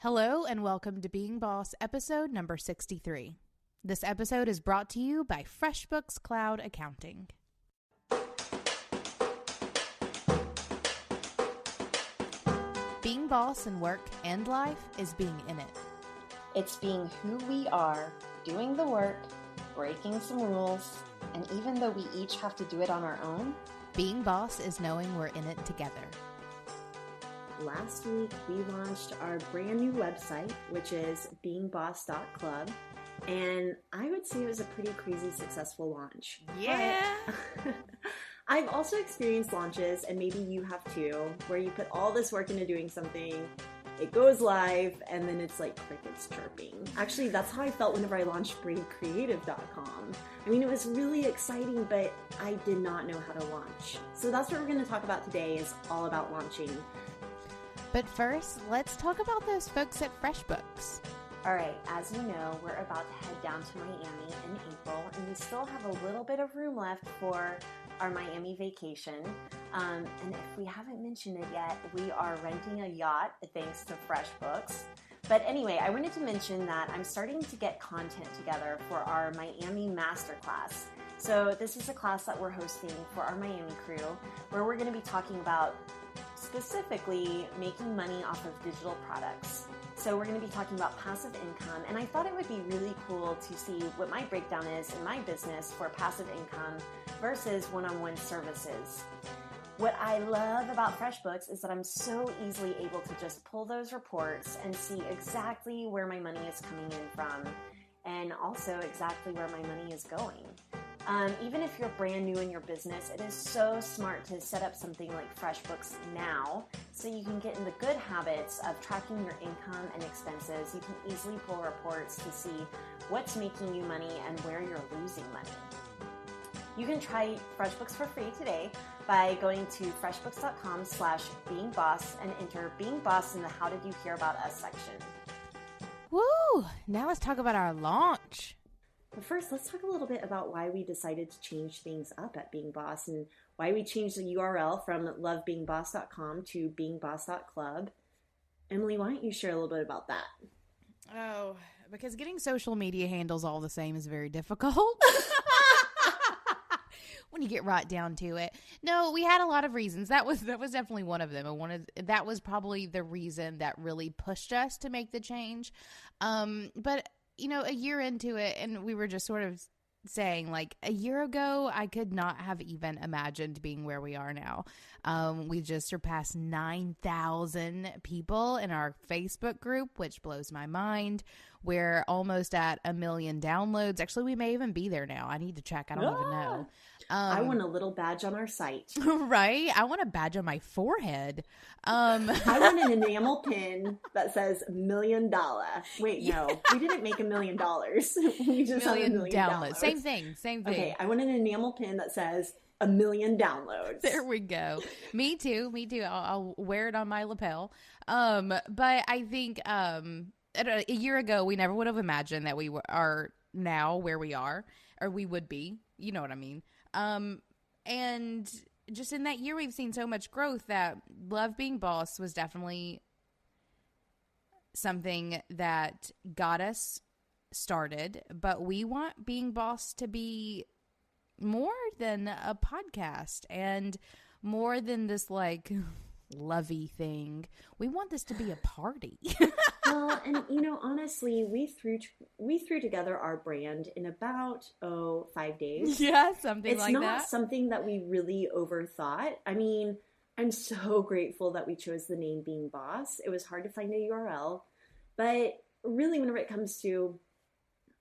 Hello and welcome to Being Boss, episode number 63. This episode is brought to you by FreshBooks Cloud Accounting. Being boss in work and life is being in it. It's being who we are, doing the work, breaking some rules, and even though we each have to do it on our own, being boss is knowing we're in it together. Last week, we launched our brand new website, which is beingboss.club, and I would say it was a pretty crazy successful launch. Yeah! But I've also experienced launches, and maybe you have too, where you put all this work into doing something, it goes live, and then it's like crickets chirping. Actually, that's how I felt whenever I launched BraidCreative.com. I mean, it was really exciting, but I did not know how to launch. So that's what we're going to talk about today, is all about launching. But first, let's talk about those folks at FreshBooks. All right, as you know, we're about to head down to Miami in April, and we still have a little bit of room left for our Miami vacation. And if we haven't mentioned it yet, we are renting a yacht thanks to FreshBooks. But anyway, I wanted to mention that I'm starting to get content together for our Miami Masterclass. So this is a class that we're hosting for our Miami crew, where we're going to be talking about specifically making money off of digital products. So we're going to be talking about passive income, and I thought it would be really cool to see what my breakdown is in my business for passive income versus one-on-one services. What I love about FreshBooks is that I'm so easily able to just pull those reports and see exactly where my money is coming in from, and also exactly where my money is going. Even if you're brand new in your business, it is so smart to set up something like FreshBooks now so you can get in the good habits of tracking your income and expenses. You can easily pull reports to see what's making you money and where you're losing money. You can try FreshBooks for free today by going to freshbooks.com/beingboss and enter Being Boss in the How Did You Hear About Us section. Woo! Now let's talk about our launch. But first, let's talk a little bit about why we decided to change things up at Being Boss and why we changed the URL from lovebeingboss.com to beingboss.club. Emily, why don't you share a little bit about that? Oh, because getting social media handles all the same is very difficult. When you get right down to it. No, we had a lot of reasons. That was definitely one of them. That was probably the reason that really pushed us to make the change. But you know, a year into it, and we were just sort of saying, like, a year ago, I could not have even imagined being where we are now. We just surpassed 9,000 people in our Facebook group, which blows my mind. We're almost at 1 million downloads. Actually, we may even be there now. I need to check. I don't even know. I want a little badge on our site. Right? I want a badge on my forehead. I want an enamel pin that says $1 million. Wait, no. We didn't make $1 million. We just have 1 million downloads. Same thing. Okay, I want an enamel pin that says 1 million downloads. There we go. Me too. I'll wear it on my lapel. But I think a year ago, we never would have imagined that we are now where we are, or we would be. You know what I mean? And just in that year, we've seen so much growth that Love Being Boss was definitely something that got us started. But we want Being Boss to be more than a podcast and more than this like lovey thing. We want this to be a party. Well, and you know, honestly, we threw together our brand in about 5 days. Yeah, something like that. It's not something that we really overthought. I mean, I'm so grateful that we chose the name Being Boss. It was hard to find a URL, but really, whenever it comes to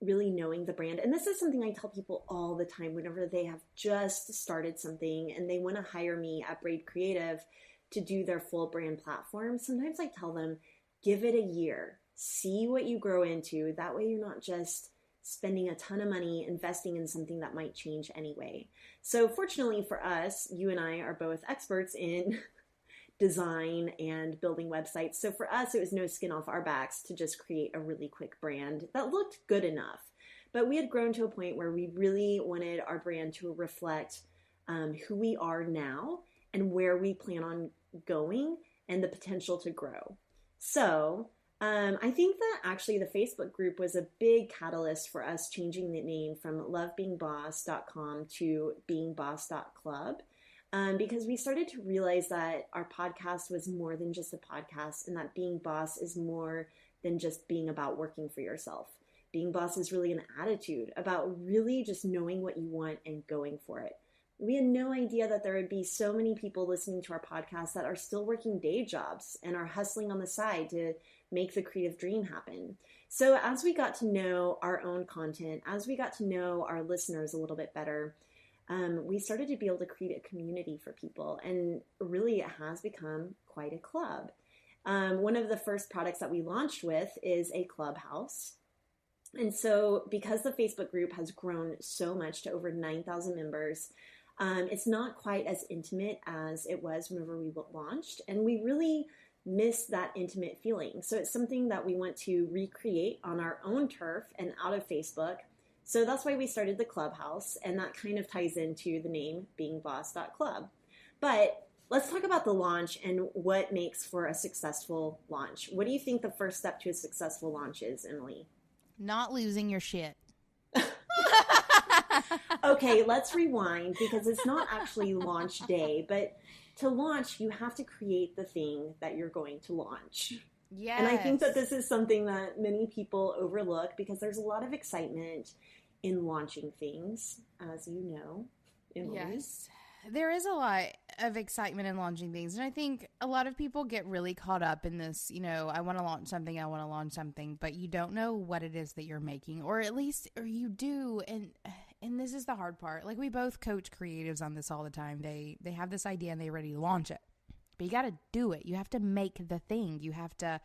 really knowing the brand, and this is something I tell people all the time whenever they have just started something and they want to hire me at Braid Creative to do their full brand platform. Sometimes I tell them, give it a year, see what you grow into. That way you're not just spending a ton of money investing in something that might change anyway. So fortunately for us, you and I are both experts in design and building websites. So for us, it was no skin off our backs to just create a really quick brand that looked good enough. But we had grown to a point where we really wanted our brand to reflect who we are now and where we plan on going and the potential to grow. So I think that actually the Facebook group was a big catalyst for us changing the name from lovebeingboss.com to beingboss.club. Because we started to realize that our podcast was more than just a podcast, and that being boss is more than just being about working for yourself. Being boss is really an attitude about really just knowing what you want and going for it. We had no idea that there would be so many people listening to our podcast that are still working day jobs and are hustling on the side to make the creative dream happen. So as we got to know our own content, as we got to know our listeners a little bit better, we started to be able to create a community for people. And really, it has become quite a club. One of the first products that we launched with is a clubhouse. And so because the Facebook group has grown so much to over 9,000 members, it's not quite as intimate as it was whenever we launched. And we really miss that intimate feeling. So it's something that we want to recreate on our own turf and out of Facebook. So that's why we started the Clubhouse, and that kind of ties into the name beingboss.club. But let's talk about the launch and what makes for a successful launch. What do you think the first step to a successful launch is, Emily? Not losing your shit. Okay, let's rewind, because it's not actually launch day, but to launch, you have to create the thing that you're going to launch. Yes. And I think that this is something that many people overlook, because there's a lot of excitement in launching things, as you know, Emily. Yes. There is a lot of excitement in launching things. And I think a lot of people get really caught up in this, I want to launch something, but you don't know what it is that you're making, or you do. And this is the hard part. Like, we both coach creatives on this all the time. They have this idea and they're ready to launch it. But you got to do it. You have to make the thing. You have to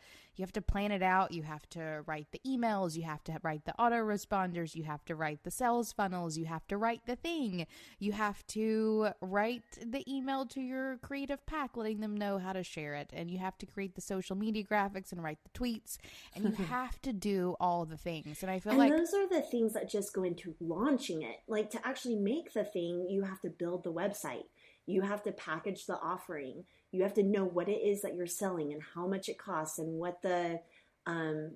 plan it out. You have to write the emails. You have to write the autoresponders. You have to write the sales funnels. You have to write the thing. You have to write the email to your creative pack, letting them know how to share it. And you have to create the social media graphics and write the tweets. And you have to do all the things. And I feel like those are the things that just go into launching it. Like, to actually make the thing, you have to build the website. You have to package the offering. You have to know what it is that you're selling and how much it costs and what the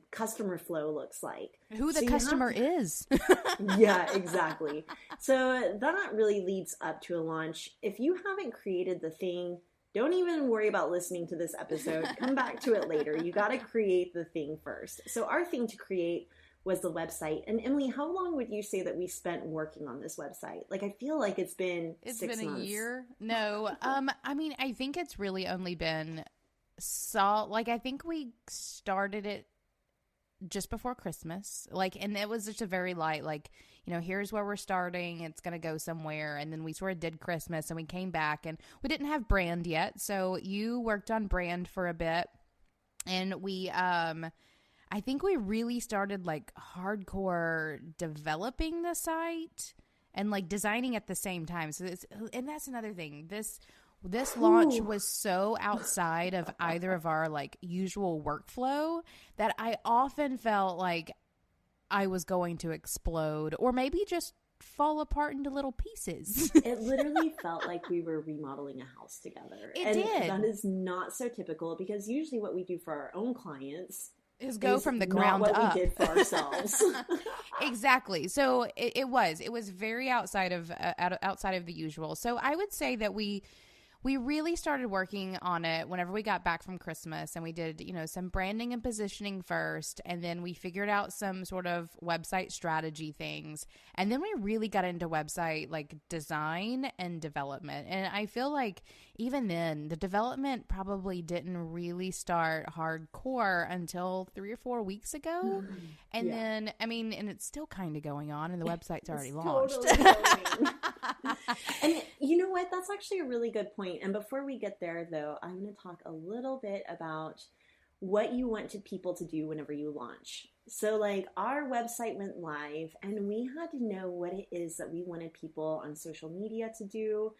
customer flow looks like. Who the customer is. Yeah, exactly. So that really leads up to a launch. If you haven't created the thing, don't even worry about listening to this episode. Come back to it later. You got to create the thing first. So our thing to create was the website. And Emily, how long would you say that we spent working on this website? Like, I feel like it's been 6 months. A year. No. I mean, I think it's really only been I think we started it just before Christmas. And it was just a very light, here's where we're starting. It's going to go somewhere. And then we sort of did Christmas and we came back and we didn't have brand yet. So you worked on brand for a bit, and we, I think we really started hardcore developing the site and designing at the same time. So and that's another thing. This launch was so outside of either of our usual workflow that I often felt like I was going to explode, or maybe just fall apart into little pieces. It literally felt like we were remodeling a house together. It did. That is not so typical, because usually what we do for our own clients is go from the ground not what up. We did for ourselves. Exactly. So it was very outside of the usual. So I would say that we really started working on it whenever we got back from Christmas, and we did, some branding and positioning first, and then we figured out some sort of website strategy things, and then we really got into website design and development. And I feel like even then, the development probably didn't really start hardcore until 3 or 4 weeks ago. And then, and it's still kind of going on, and the website's already launched. Totally and you know what? That's actually a really good point. And before we get there, though, I'm going to talk a little bit about what you want people to do whenever you launch. So our website went live, and we had to know what it is that we wanted people on social media to do.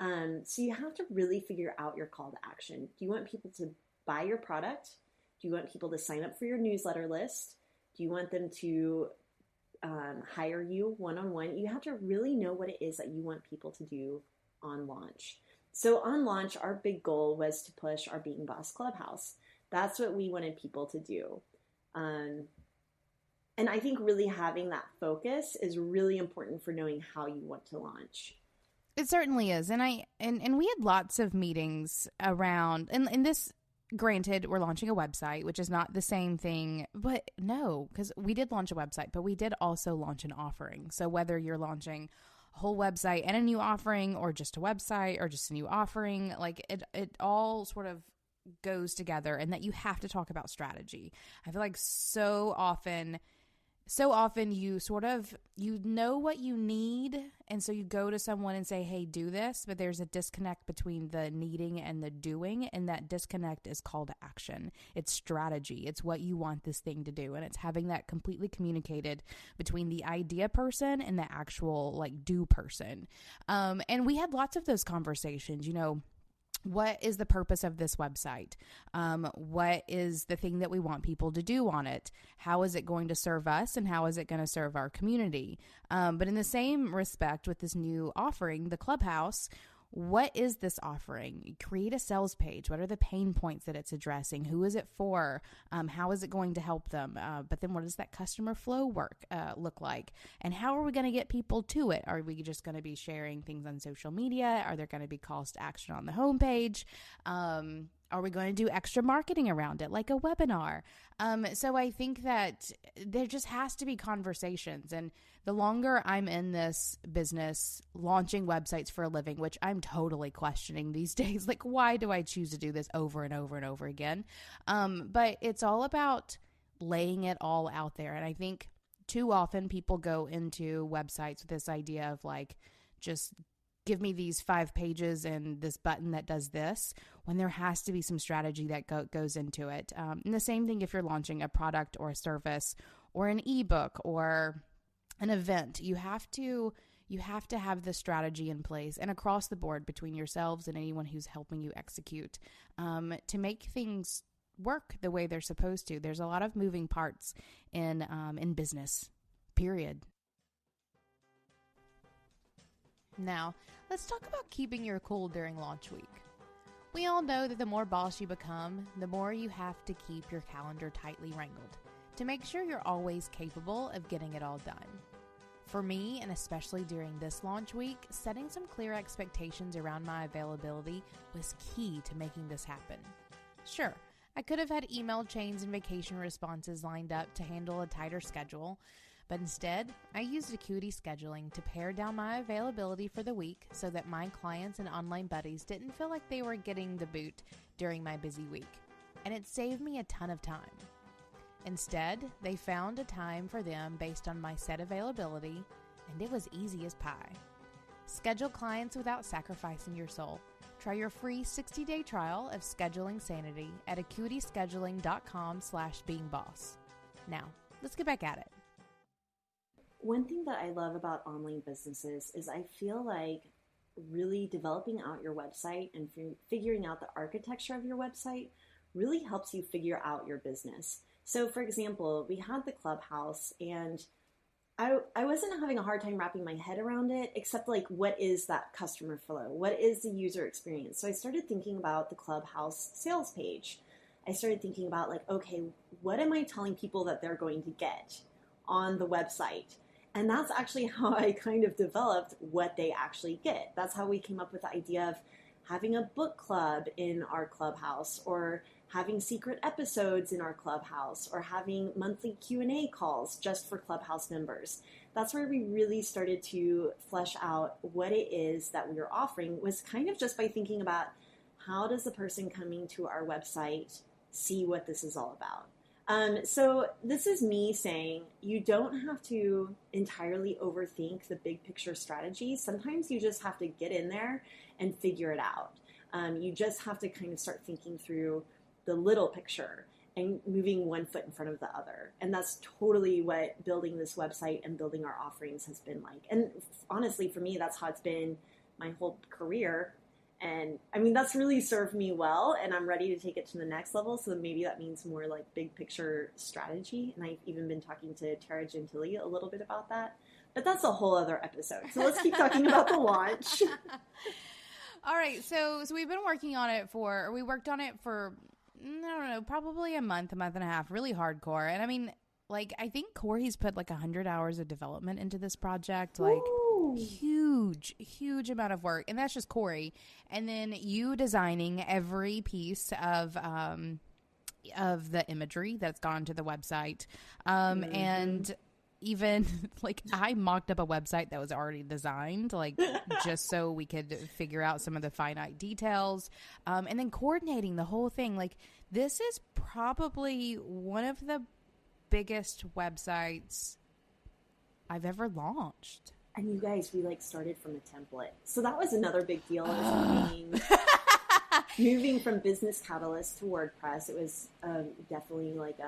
So you have to really figure out your call to action. Do you want people to buy your product? Do you want people to sign up for your newsletter list? Do you want them to hire you one-on-one? You have to really know what it is that you want people to do on launch. So on launch, our big goal was to push our Being Boss Clubhouse. That's what we wanted people to do. And I think really having that focus is really important for knowing how you want to launch. It certainly is. And we had lots of meetings around, and this, granted, we're launching a website, which is not the same thing, but no, because we did launch a website, but we did also launch an offering. So whether you're launching a whole website and a new offering, or just a website or just a new offering, like it all sort of goes together, and that you have to talk about strategy. I feel like so often you sort of, you know what you need, and so you go to someone and say, hey, do this, but there's a disconnect between the needing and the doing, and that disconnect is call to action. It's strategy. It's what you want this thing to do, and it's having that completely communicated between the idea person and the actual, like, do person. And we had lots of those conversations, you know. What is the purpose of this website? What is the thing that we want people to do on it? How is it going to serve us, and how is it going to serve our community? But in the same respect, with this new offering, the Clubhouse, what is this offering? Create a sales page. What are the pain points that it's addressing? Who is it for? How is it going to help them? But then what does that customer flow look like? And how are we going to get people to it? Are we just going to be sharing things on social media? Are there going to be calls to action on the homepage? Are we going to do extra marketing around it, like a webinar? So I think that there just has to be conversations. And the longer I'm in this business, launching websites for a living, which I'm totally questioning these days, like, why do I choose to do this over and over and over again? But it's all about laying it all out there. And I think too often people go into websites with this idea of, like, just give me these 5 pages and this button that does this, when there has to be some strategy that goes into it. And the same thing if you're launching a product or a service or an ebook or an event. You have to have the strategy in place and across the board between yourselves and anyone who's helping you execute, to make things work the way they're supposed to. There's a lot of moving parts in business, period. Now, let's talk about keeping your cool during launch week. We all know that the more boss you become, the more you have to keep your calendar tightly wrangled to make sure you're always capable of getting it all done. For me, and especially during this launch week, setting some clear expectations around my availability was key to making this happen. Sure, I could have had email chains and vacation responses lined up to handle a tighter schedule, but instead, I used Acuity Scheduling to pare down my availability for the week so that my clients and online buddies didn't feel like they were getting the boot during my busy week, and it saved me a ton of time. Instead, they found a time for them based on my set availability, and it was easy as pie. Schedule clients without sacrificing your soul. Try your free 60-day trial of Scheduling Sanity at acuityscheduling.com/beingboss. Now, let's get back at it. One thing that I love about online businesses is I feel like really developing out your website and figuring out the architecture of your website really helps you figure out your business. So for example, we had the Clubhouse, and I wasn't having a hard time wrapping my head around it, except like, what is that customer flow? What is the user experience? So I started thinking about the Clubhouse sales page. I started thinking about, like, okay, what am I telling people that they're going to get on the website? And that's actually how I kind of developed what they actually get. That's how we came up with the idea of having a book club in our Clubhouse, or having secret episodes in our Clubhouse, or having monthly Q&A calls just for Clubhouse members. That's where we really started to flesh out what it is that we were offering, was kind of just by thinking about, how does the person coming to our website see what this is all about? So this is me saying, you don't have to entirely overthink the big picture strategy. Sometimes you just have to get in there and figure it out. You just have to kind of start thinking through the little picture and moving one foot in front of the other. And that's totally what building this website and building our offerings has been like. And honestly, for me, that's how it's been my whole career. And I mean, that's really served me well, and I'm ready to take it to the next level. So maybe that means more like big picture strategy. And I've even been talking to Tara Gentili a little bit about that, but that's a whole other episode. So let's keep talking about the launch. All right. So we've been working on it we worked on it for no, probably a month and a half, really hardcore. And I mean, like, I think Corey's put like 100 hours of development into this project, like huge amount of work. And that's just Corey. And then you designing every piece of the imagery that's gone to the website. And even like I mocked up a website that was already designed, like just so we could figure out some of the finite details. And then coordinating the whole thing. Like, this is probably one of the biggest websites I've ever launched. And you guys, we like started from a template. So that was another big deal. Moving from Business Catalyst to WordPress, it was definitely like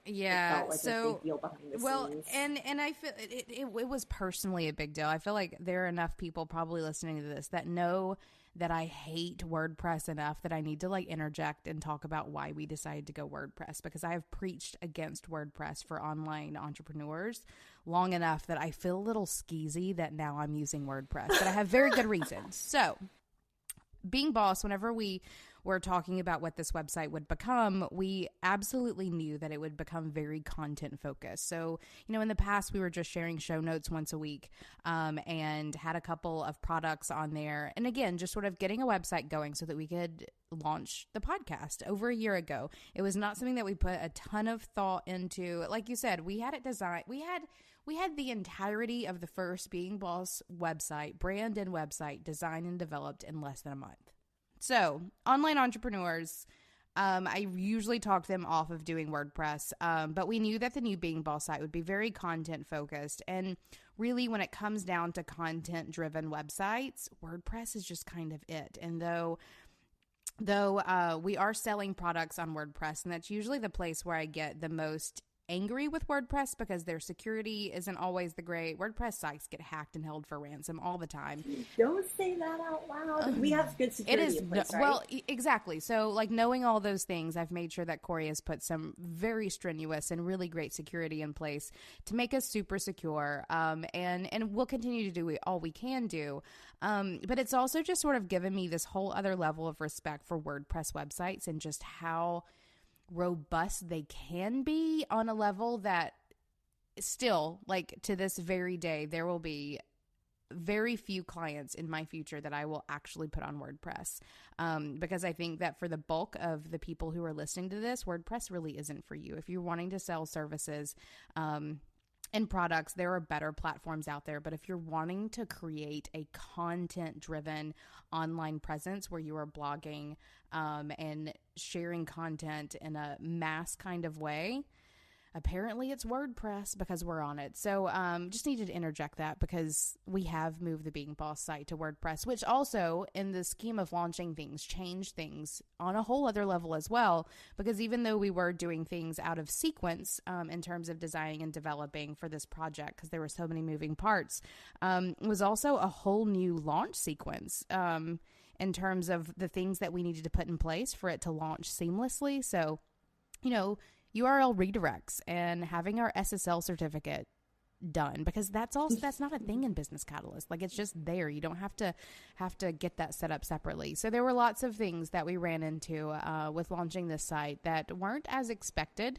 it felt like a big deal behind the scenes. And I feel it was personally a big deal. I feel like there are enough people probably listening to this that know that I hate WordPress enough that I need to like interject and talk about why we decided to go WordPress, because I have preached against WordPress for online entrepreneurs long enough that I feel a little skeezy that now I'm using WordPress, but I have very good reasons. So, being Boss, whenever we were talking about what this website would become, we absolutely knew that it would become very content focused. So, you know, in the past, we were just sharing show notes once a week and had a couple of products on there. And again, just sort of getting a website going so that we could launch the podcast over a year ago. It was not something that we put a ton of thought into. Like you said, we had it designed. We had the entirety of the first Being Boss website, brand and website, designed and developed in less than a month. So, online entrepreneurs, I usually talk them off of doing WordPress, but we knew that the new Being Boss site would be very content focused. And really, when it comes down to content driven websites, WordPress is just kind of it. And though we are selling products on WordPress, and that's usually the place where I get the most angry with WordPress because their security isn't always the great. WordPress sites get hacked and held for ransom all the time. Don't say that out loud. We have good security in place, right? Well, exactly. So, like, knowing all those things, I've made sure that Corey has put some very strenuous and really great security in place to make us super secure. And we'll continue to do all we can do. But it's also just sort of given me this whole other level of respect for WordPress websites and just how robust they can be on a level that still, like, to this very day, there will be very few clients in my future that I will actually put on WordPress, because I think that for the bulk of the people who are listening to this, WordPress really isn't for you. If you're wanting to sell services and products, there are better platforms out there. But if you're wanting to create a content-driven online presence where you are blogging and sharing content in a mass kind of way, apparently it's WordPress because we're on it. So just needed to interject that because we have moved the Being Boss site to WordPress, which also in the scheme of launching things, changed things on a whole other level as well. Because even though we were doing things out of sequence in terms of designing and developing for this project, because there were so many moving parts, it was also a whole new launch sequence in terms of the things that we needed to put in place for it to launch seamlessly. So, you know, URL redirects and having our SSL certificate done, because that's not a thing in Business Catalyst. Like, it's just there. You don't have to get that set up separately. So there were lots of things that we ran into with launching this site that weren't as expected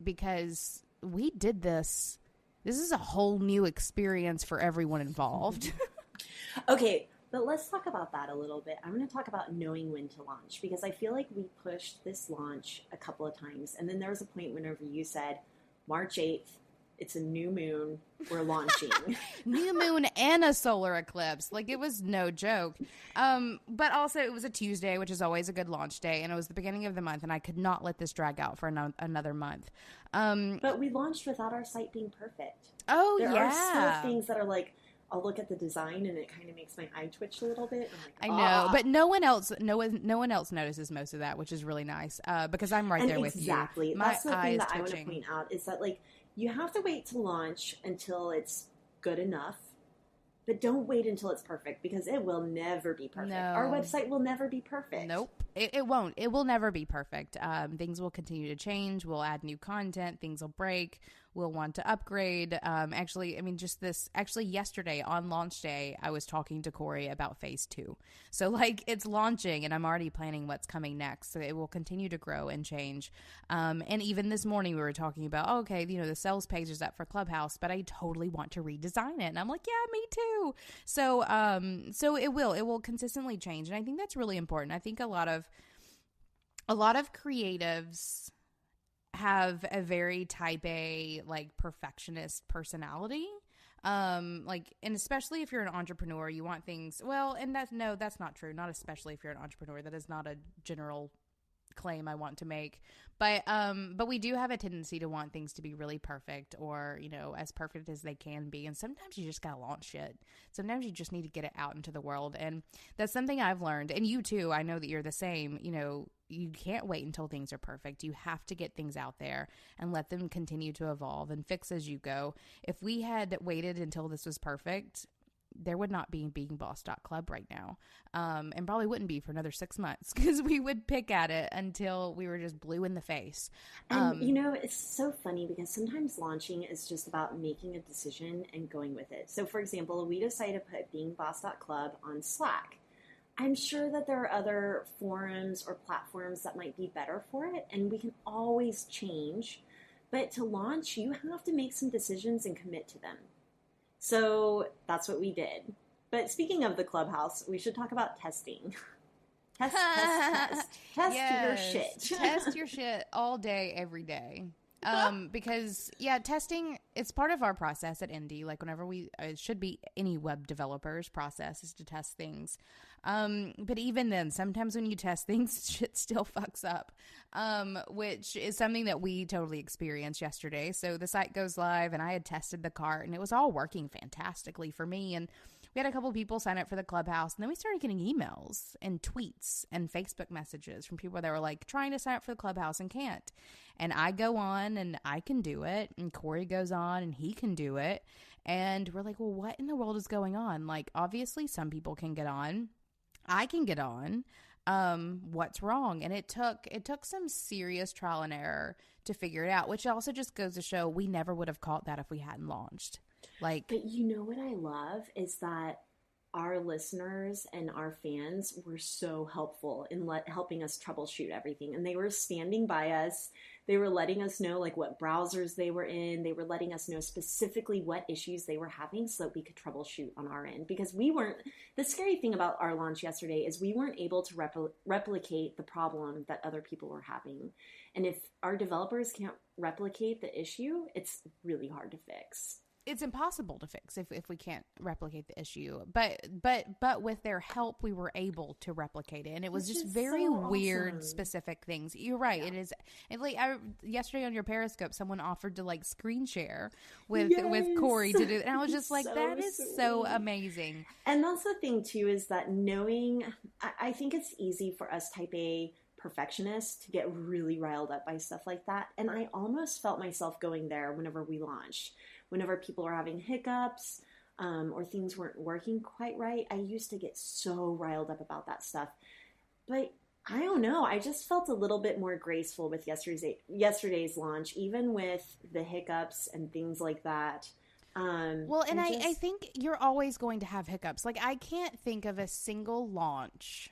because we did this. This is a whole new experience for everyone involved. Okay. But let's talk about that a little bit. I'm going to talk about knowing when to launch, because I feel like we pushed this launch a couple of times. And then there was a point whenever you said, March 8th, it's a new moon, we're launching. New moon and a solar eclipse. Like, it was no joke. But also it was a Tuesday, which is always a good launch day. And it was the beginning of the month, and I could not let this drag out for another month. But we launched without our site being perfect. Oh, there yeah. There are still things that are like, I'll look at the design and it kind of makes my eye twitch a little bit. I'm like, I know, but no one else notices most of that, which is really nice because I'm right there with you. Exactly. That's the thing that I want to point out is that, like, you have to wait to launch until it's good enough, but don't wait until it's perfect, because it will never be perfect. No. Our website will never be perfect. Nope. It won't. It will never be perfect. Things will continue to change. We'll add new content. Things will break. We'll want to upgrade. Actually, yesterday on launch day, I was talking to Corey about phase 2. So like it's launching and I'm already planning what's coming next. So it will continue to grow and change. And even this morning we were talking about, okay, the sales page is up for Clubhouse, but I totally want to redesign it. And I'm like, yeah, me too. So it will consistently change. And I think that's really important. I think a lot of creatives have a very type A, like perfectionist personality. And especially if you're an entrepreneur, you want things well, and that's not true. Not especially if you're an entrepreneur. That is not a general claim I want to make. But we do have a tendency to want things to be really perfect or, as perfect as they can be. And sometimes you just got to launch shit. Sometimes you just need to get it out into the world. And that's something I've learned. And you too, I know that you're the same. You can't wait until things are perfect. You have to get things out there and let them continue to evolve and fix as you go. If we had waited until this was perfect, there would not be BeingBoss.club right now. And probably wouldn't be for another 6 months because we would pick at it until we were just blue in the face. And, it's so funny because sometimes launching is just about making a decision and going with it. So, for example, we decided to put BeingBoss.club on Slack. I'm sure that there are other forums or platforms that might be better for it, and we can always change. But to launch, you have to make some decisions and commit to them. So that's what we did. But speaking of the Clubhouse, we should talk about testing. Test your shit. Test your shit all day, every day. Because testing, it's part of our process at Indie. Like whenever it should be any web developer's process is to test things. But even then, sometimes when you test things, shit still fucks up, which is something that we totally experienced yesterday. So the site goes live and I had tested the cart and it was all working fantastically for me. And we had a couple people sign up for the Clubhouse, and then we started getting emails and tweets and Facebook messages from people that were like trying to sign up for the Clubhouse and can't. And I go on and I can do it, and Corey goes on and he can do it. And we're like, well, what in the world is going on? Like, obviously some people can get on. I can get on. What's wrong? And it took some serious trial and error to figure it out, which also just goes to show we never would have caught that if we hadn't launched. But what I love is that our listeners and our fans were so helpful in helping us troubleshoot everything. And they were standing by us. They were letting us know like what browsers they were in. They were letting us know specifically what issues they were having so that we could troubleshoot on our end. Because the scary thing about our launch yesterday is we weren't able to replicate the problem that other people were having. And if our developers can't replicate the issue, it's really hard to fix. It's impossible to fix if we can't replicate the issue. But with their help, we were able to replicate it, and it was just very weird, specific things. You're right. Yeah. It is. And yesterday on your Periscope, someone offered to like screen share with Corey to do it, and I was just like, that is so amazing. And that's the thing too, is that I think it's easy for us type A perfectionists to get really riled up by stuff like that, and I almost felt myself going there whenever we launched. Whenever people are having hiccups or things weren't working quite right, I used to get so riled up about that stuff. But I don't know. I just felt a little bit more graceful with yesterday's launch, even with the hiccups and things like that. I think you're always going to have hiccups. Like, I can't think of a single launch.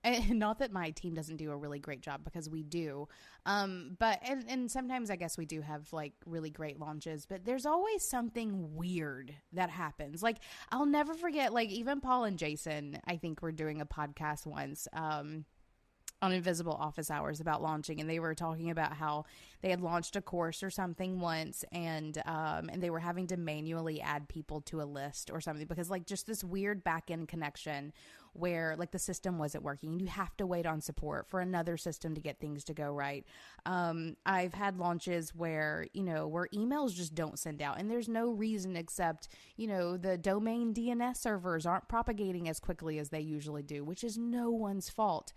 And not that my team doesn't do a really great job, because we do. But sometimes I guess we do have like really great launches, but there's always something weird that happens. Like, I'll never forget, like, even Paul and Jason, I think, were doing a podcast once, on Invisible Office Hours about launching, and they were talking about how they had launched a course or something once, and they were having to manually add people to a list or something, because like just this weird back end connection where like the system wasn't working and you have to wait on support for another system to get things to go right. I've had launches where emails just don't send out, and there's no reason except, the domain DNS servers aren't propagating as quickly as they usually do, which is no one's fault.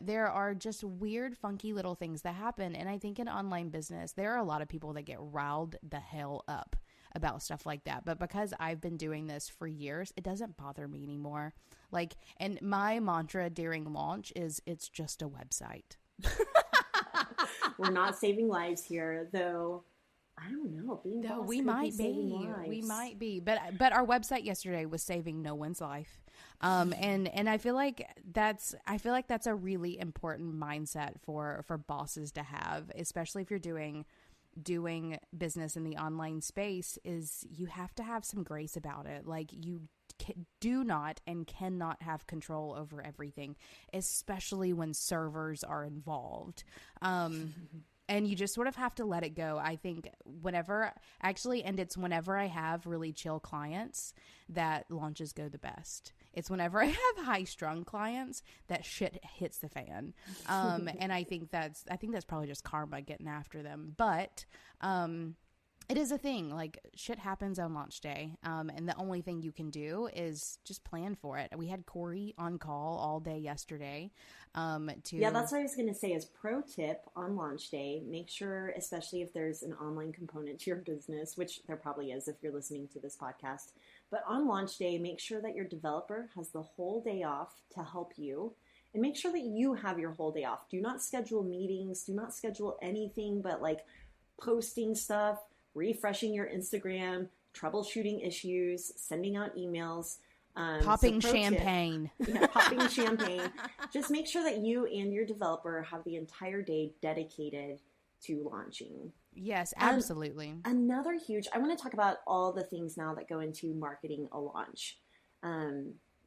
There are just weird, funky little things that happen. And I think in online business, there are a lot of people that get riled the hell up about stuff like that. But because I've been doing this for years, it doesn't bother me anymore. Like, and my mantra during launch is it's just a website. We're not saving lives here, though. I don't know. Being No, boss we could might be. lives. We might be. But our website yesterday was saving no one's life. And I feel like that's a really important mindset for bosses to have, especially if you're doing business in the online space, is you have to have some grace about it. Like, you do not and cannot have control over everything, especially when servers are involved. And you just sort of have to let it go. I think whenever I have really chill clients that launches go the best. It's whenever I have high strung clients that shit hits the fan. And I think that's probably just karma getting after them. But, it is a thing. Like, shit happens on launch day. And the only thing you can do is just plan for it. We had Corey on call all day yesterday. Yeah, that's what I was going to say. As pro tip on launch day, make sure, especially if there's an online component to your business, which there probably is if you're listening to this podcast, but on launch day, make sure that your developer has the whole day off to help you. And make sure that you have your whole day off. Do not schedule meetings. Do not schedule anything but like posting stuff, refreshing your Instagram, troubleshooting issues, sending out emails, popping champagne. Popping champagne. Just make sure that you and your developer have the entire day dedicated to launching. Yes, absolutely. Another huge, I want to talk about all the things now that go into marketing a launch,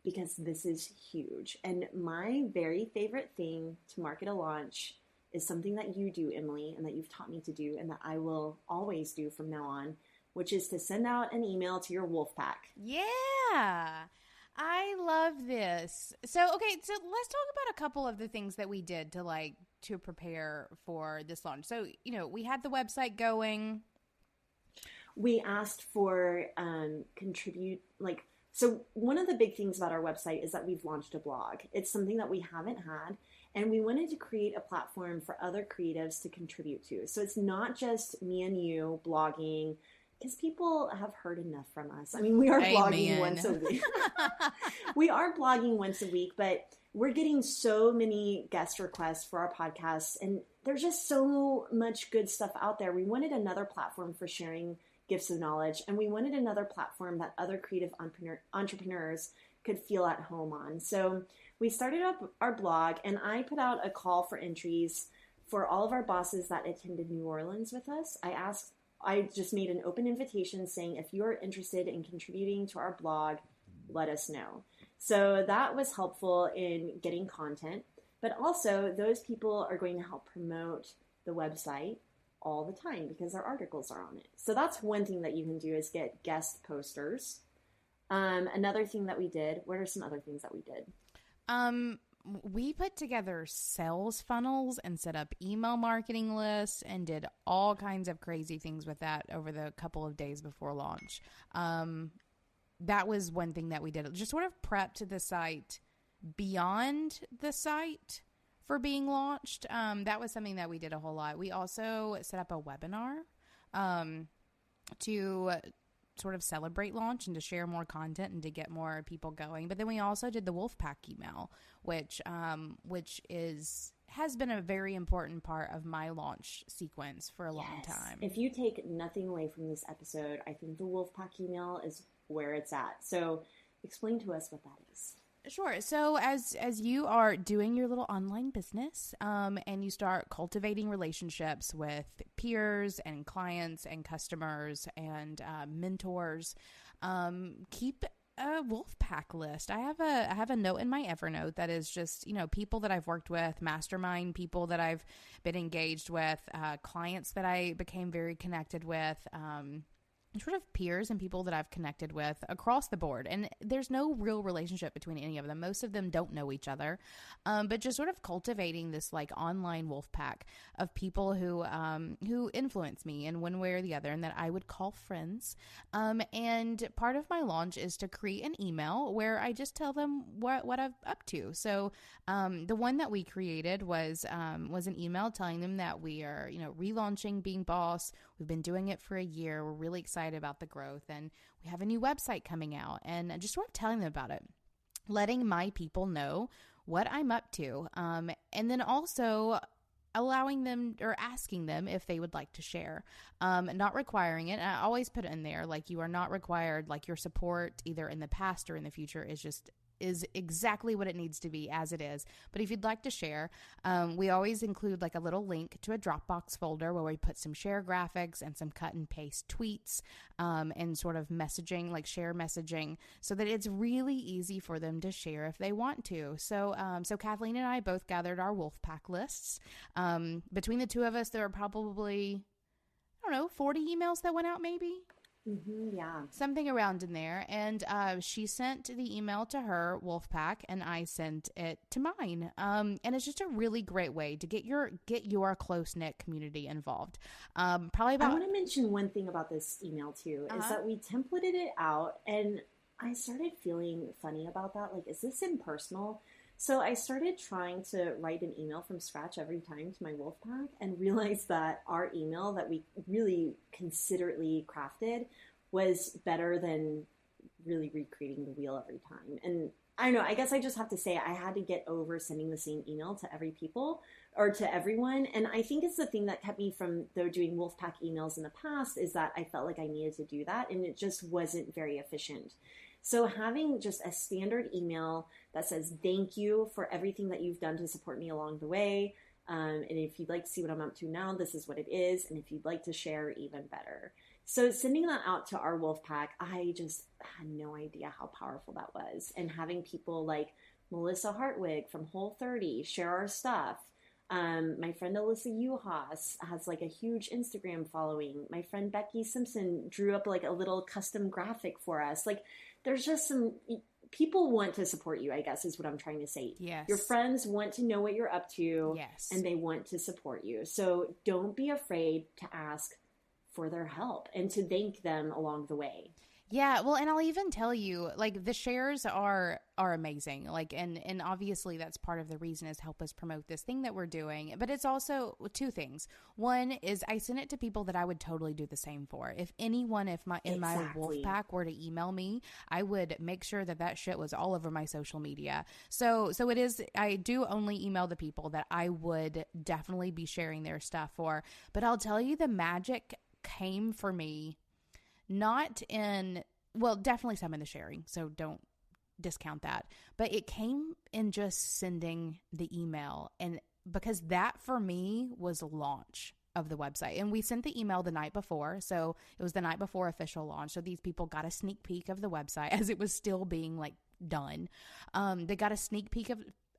because this is huge. And my very favorite thing to market a launch is something that you do, Emily, and that you've taught me to do, and that I will always do from now on, which is to send out an email to your wolf pack. Yeah, I love this. So let's talk about a couple of the things that we did to prepare for this launch. So, we had the website going. We asked for so one of the big things about our website is that we've launched a blog. It's something that we haven't had, and we wanted to create a platform for other creatives to contribute to. So it's not just me and you blogging, because people have heard enough from us. I mean, we are blogging once a week. We are blogging once a week, but we're getting so many guest requests for our podcasts, and there's just so much good stuff out there. We wanted another platform for sharing gifts of knowledge, and we wanted another platform that other creative entrepreneurs could feel at home on. So we started up our blog, and I put out a call for entries for all of our bosses that attended New Orleans with us. I just made an open invitation saying, if you're interested in contributing to our blog, let us know. So that was helpful in getting content, but also those people are going to help promote the website all the time because our articles are on it. So that's one thing that you can do, is get guest posters. Another thing that we did, what are some other things that we did? We put together sales funnels and set up email marketing lists and did all kinds of crazy things with that over the couple of days before launch. That was one thing that we did. Just sort of prepped the site beyond the site for being launched. That was something that we did a whole lot. We also set up a webinar to sort of celebrate launch and to share more content and to get more people going. But then we also did the Wolfpack email, which has been a very important part of my launch sequence for a long time. If you take nothing away from this episode, I think the Wolfpack email is where it's at. So explain to us what that is. Sure. So as you are doing your little online business, and you start cultivating relationships with peers and clients and customers and mentors, keep a Wolfpack list. I have a note in my Evernote that is just, people that I've worked with, mastermind people that I've been engaged with, clients that I became very connected with, sort of peers and people that I've connected with across the board. And there's no real relationship between any of them. Most of them don't know each other. But just sort of cultivating this online wolf pack of people who influence me in one way or the other and that I would call friends. And part of my launch is to create an email where I just tell them what I'm up to. So the one that we created was an email telling them that we are, relaunching Being Boss. We've been doing it for a year. We're really excited excited about the growth, and we have a new website coming out, and I just sort of telling them about it, letting my people know what I'm up to. And then also allowing them or asking them if they would like to share, not requiring it. And I always put it in there, like, you are not required, like, your support either in the past or in the future is exactly what it needs to be as it is. But if you'd like to share, we always include like a little link to a Dropbox folder where we put some share graphics and some cut and paste tweets, and sort of messaging, like share messaging, so that it's really easy for them to share if they want to. So Kathleen and I both gathered our Wolfpack lists. Between the two of us, there are probably, I don't know, 40 emails that went out, maybe. Yeah. Something around in there. And she sent the email to her Wolfpack, and I sent it to mine. And it's just a really great way to get your close-knit community involved. Probably about... I want to mention one thing about this email too, is that we templated it out, and I started feeling funny about that. Like, is this impersonal? So I started trying to write an email from scratch every time to my Wolfpack, and realized that our email that we really considerately crafted was better than really recreating the wheel every time. And I don't know, I guess I just have to say I had to get over sending the same email to everyone. And I think it's the thing that kept me from, though, doing Wolfpack emails in the past, is that I felt like I needed to do that, and it just wasn't very efficient. So having just a standard email that says, thank you for everything that you've done to support me along the way. And if you'd like to see what I'm up to now, this is what it is. And if you'd like to share, even better. So sending that out to our Wolfpack, I just had no idea how powerful that was. And having people like Melissa Hartwig from Whole30 share our stuff. My friend Alyssa Uhas has like a huge Instagram following. My friend Becky Simpson drew up like a little custom graphic for us. Like, there's just some people want to support you, I guess, is what I'm trying to say. Yes. Your friends want to know what you're up to. Yes. And they want to support you. So don't be afraid to ask for their help and to thank them along the way. Yeah, well, and I'll even tell you, like, the shares are amazing. Like, and obviously that's part of the reason is help us promote this thing that we're doing. But it's also two things. One is I send it to people that I would totally do the same for. If anyone, in my Wolfpack were to email me, I would make sure that shit was all over my social media. So it is, I do only email the people that I would definitely be sharing their stuff for. But I'll tell you, the magic came for me not in, well, definitely some in the sharing, so don't discount that. But it came in just sending the email, and because that for me was launch of the website. And we sent the email the night before, so it was the night before official launch. So these people got a sneak peek of the website as it was still being like done. They got a sneak peek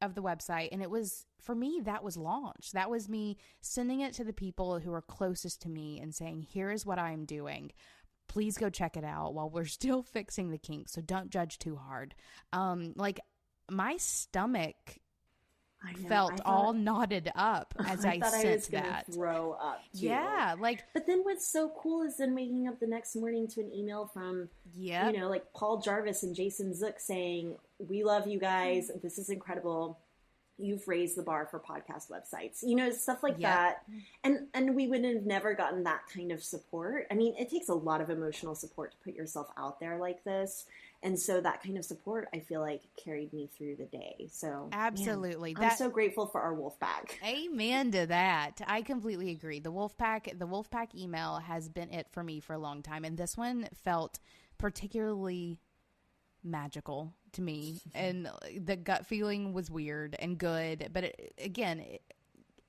of the website, and it was, for me, that was launch. That was me sending it to the people who are closest to me and saying, here is what I'm doing. Please go check it out while we're still fixing the kinks. So don't judge too hard. Like, my stomach felt all knotted up as I thought sent I was that. Gonna throw up too. Yeah, like. But then what's so cool is then waking up the next morning to an email from, like Paul Jarvis and Jason Zook saying, "We love you guys. This is incredible. You've raised the bar for podcast websites," stuff like that. And we would have never gotten that kind of support. I mean, it takes a lot of emotional support to put yourself out there like this. And so that kind of support, I feel like, carried me through the day. So absolutely. Man, I'm so grateful for our Wolfpack. Amen to that. I completely agree. The Wolfpack email has been it for me for a long time. And this one felt particularly magical to me, and the gut feeling was weird and good, but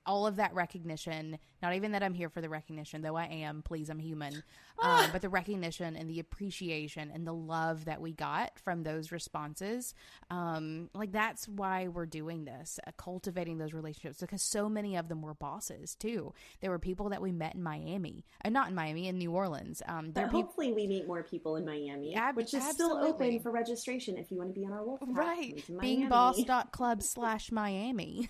all of that recognition, not even that I'm here for the recognition, though I am, please, I'm human, but the recognition and the appreciation and the love that we got from those responses, like, that's why we're doing this, cultivating those relationships, because so many of them were bosses too. There were people that we met in Miami, not in Miami, in New Orleans. But hopefully we meet more people in Miami, which is still open for registration if you want to be on our Wolfpack. Right, beingboss.club/Miami.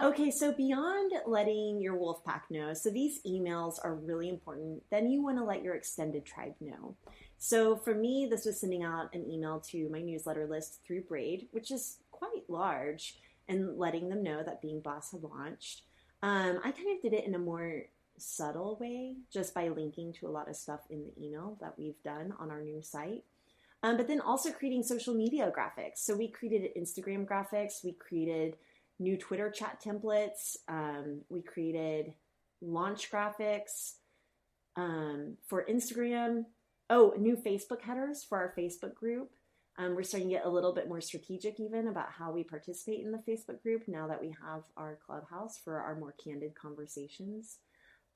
Okay, so beyond letting your Wolfpack know, so these emails are really important, then you want to let your extended tribe know. So for me, this was sending out an email to my newsletter list through Braid, which is quite large, and letting them know that Being Boss had launched. I kind of did it in a more subtle way just by linking to a lot of stuff in the email that we've done on our new site. But then also creating social media graphics. So we created Instagram graphics, we created new Twitter chat templates, we created launch graphics for Instagram. Oh, new Facebook headers for our Facebook group. We're starting to get a little bit more strategic even about how we participate in the Facebook group now that we have our Clubhouse for our more candid conversations.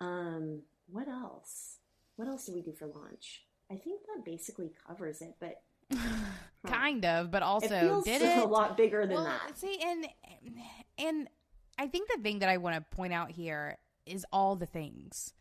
What else? What else do we do for launch? I think that basically covers it, but kind of, but also it feels a lot bigger than that. See, and I think the thing that I want to point out here is all the things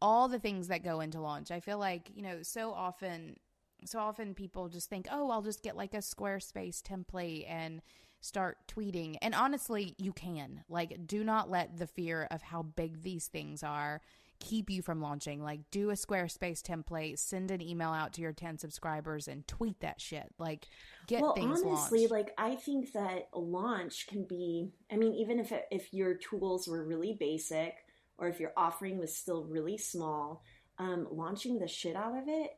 that go into launch. I feel like, so often people just think, oh, I'll just get like a Squarespace template and start tweeting. And honestly, you can. Like, do not let the fear of how big these things are keep you from launching. Like, do a Squarespace template, send an email out to your 10 subscribers and tweet that shit. Like, get things honestly, launched. like, I think that launch can be, I mean, even if your tools were really basic or if your offering was still really small, launching the shit out of it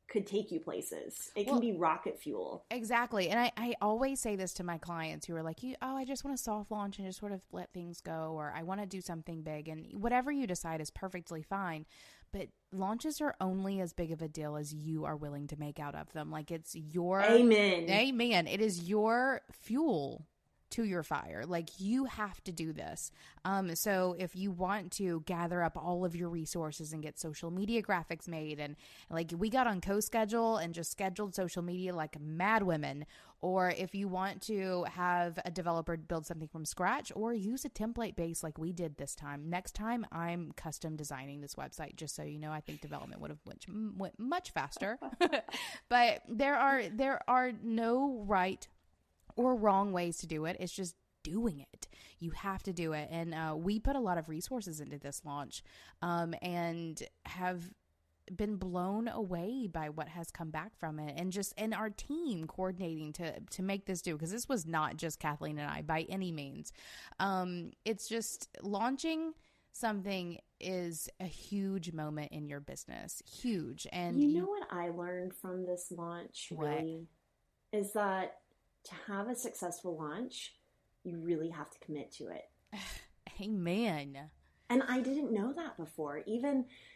could take you places. It can be rocket fuel. Exactly. And I always say this to my clients who are like, I just want to soft launch and just sort of let things go, or I want to do something big. And whatever you decide is perfectly fine. But launches are only as big of a deal as you are willing to make out of them. Like, it's your... Amen. It is your fuel to your fire. Like, you have to do this. So if you want to gather up all of your resources and get social media graphics made, and like we got on CoSchedule and just scheduled social media like mad women, or if you want to have a developer build something from scratch or use a template base like we did this time. Next time I'm custom designing this website, just so you know. I think development would have went much faster. But there are no right or wrong ways to do it. It's just doing it. You have to do it. And we put a lot of resources into this launch and have been blown away by what has come back from it, and our team coordinating to make this do, because this was not just Kathleen and I by any means. It's just launching something is a huge moment in your business. Huge. And you know what I learned from this launch really is that to have a successful launch, you really have to commit to it. Amen. And I didn't know that before.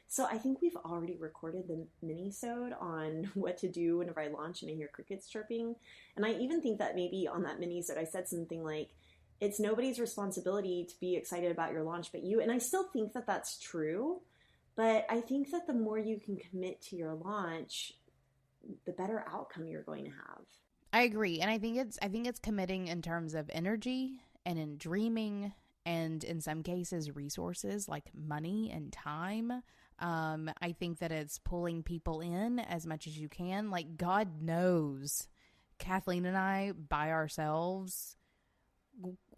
So I think we've already recorded the mini-sode on what to do whenever I launch and I hear crickets chirping. And I even think that maybe on that mini-sode I said something like, it's nobody's responsibility to be excited about your launch but you. And I still think that that's true. But I think that the more you can commit to your launch, the better outcome you're going to have. I agree. And I think it's committing in terms of energy and in dreaming, and in some cases resources like money and time. I think that it's pulling people in as much as you can. Like, God knows Kathleen and I by ourselves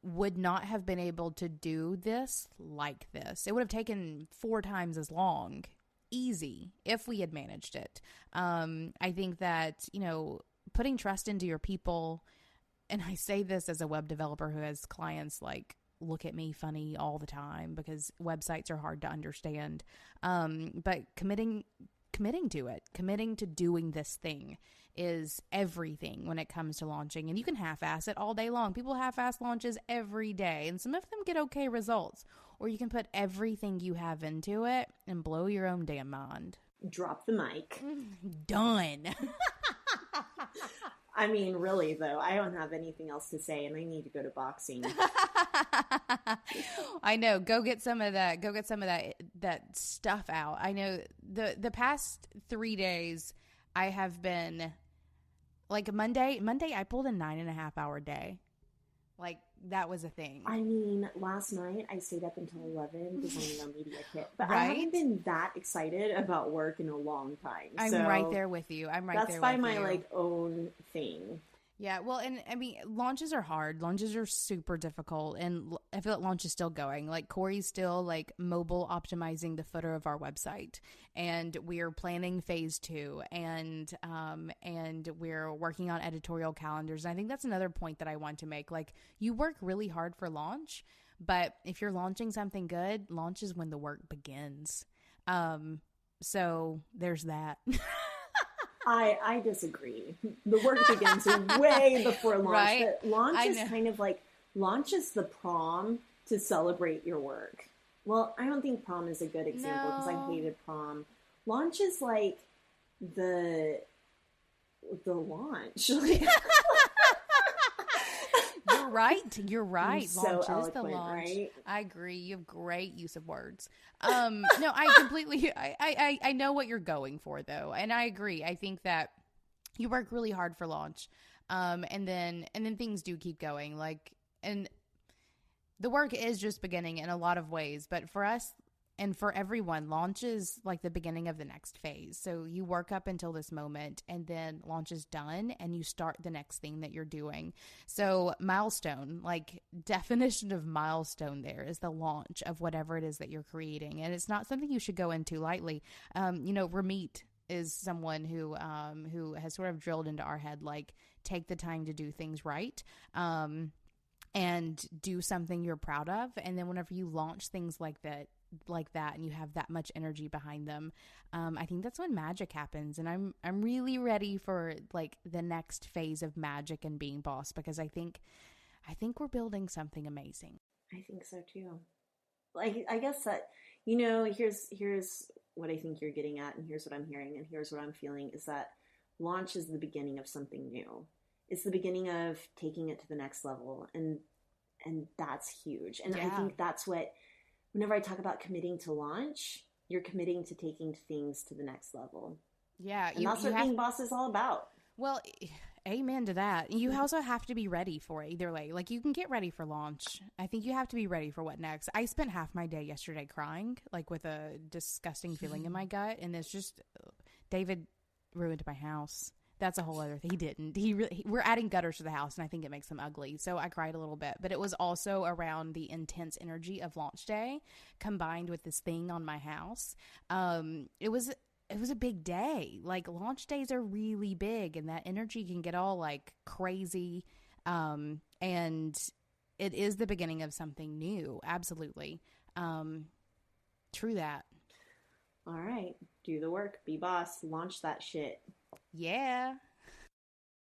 would not have been able to do this like this. It would have taken 4 times as long, easy, if we had managed it. I think that, putting trust into your people, and I say this as a web developer who has clients like look at me funny all the time because websites are hard to understand. But committing to it, committing to doing this thing is everything when it comes to launching. And you can half-ass it all day long. People half-ass launches every day, and some of them get okay results. Or you can put everything you have into it and blow your own damn mind. Drop the mic. Done. I mean, really, though, I don't have anything else to say, and I need to go to boxing. I know. Go get some of that. Go get some of that stuff out. I know the past 3 days I have been like Monday I pulled a 9.5-hour day. Like, that was a thing. I mean, last night I stayed up until 11 designing our media kit. But I haven't been that excited about work in a long time. I'm right there with you. That's by my own thing. Yeah, well, and I mean, launches are hard. Launches are super difficult, and I feel like launch is still going. Like, Corey's still mobile optimizing the footer of our website, and we're planning phase 2, and we're working on editorial calendars. And I think that's another point that I want to make. Like, you work really hard for launch, But if you're launching something good, launch is when the work begins. So there's that. I disagree. The work begins way before launch. Right? Launch I is know. kind of like, launch is the prom to celebrate your work. Well, I don't think prom is a good example because I No. hated prom. Launch is like the launch. You're right. You're right. So Launch is the eloquent, launch. right? I agree. You have great use of words. No, I completely, I know what you're going for though. And I agree. I think that you work really hard for launch. And then things do keep going. Like, and the work is just beginning in a lot of ways, but for us and for everyone, launch is like the beginning of the next phase. So you work up until this moment, and then launch is done, and you start the next thing that you're doing. So milestone, like definition of milestone there is the launch of whatever it is that you're creating. And it's not something you should go into lightly. Ramit is someone who has sort of drilled into our head, like, take the time to do things right. And do something you're proud of. And then whenever you launch things like that, and you have that much energy behind them, I think that's when magic happens. And I'm really ready for like the next phase of magic and being boss, because I think we're building something amazing. I think so too. Like, I guess that, here's what I think you're getting at, and here's what I'm hearing, and here's what I'm feeling, is that launch is the beginning of something new. It's the beginning of taking it to the next level, and that's huge. And I think that's what, whenever I talk about committing to launch, you're committing to taking things to the next level. Yeah. And that's what being boss is all about. Well, amen to that. You also have to be ready for it either way. Like, you can get ready for launch. I think you have to be ready for what next. I spent half my day yesterday crying, like with a disgusting feeling in my gut. And it's just, David ruined my house. That's a whole other thing. He didn't. We're adding gutters to the house, and I think it makes them ugly. So I cried a little bit, but it was also around the intense energy of launch day combined with this thing on my house. It was a big day. Like, launch days are really big, and that energy can get all like crazy. And it is the beginning of something new. Absolutely. True that. All right. Do the work. Be boss. Launch that shit. Yeah.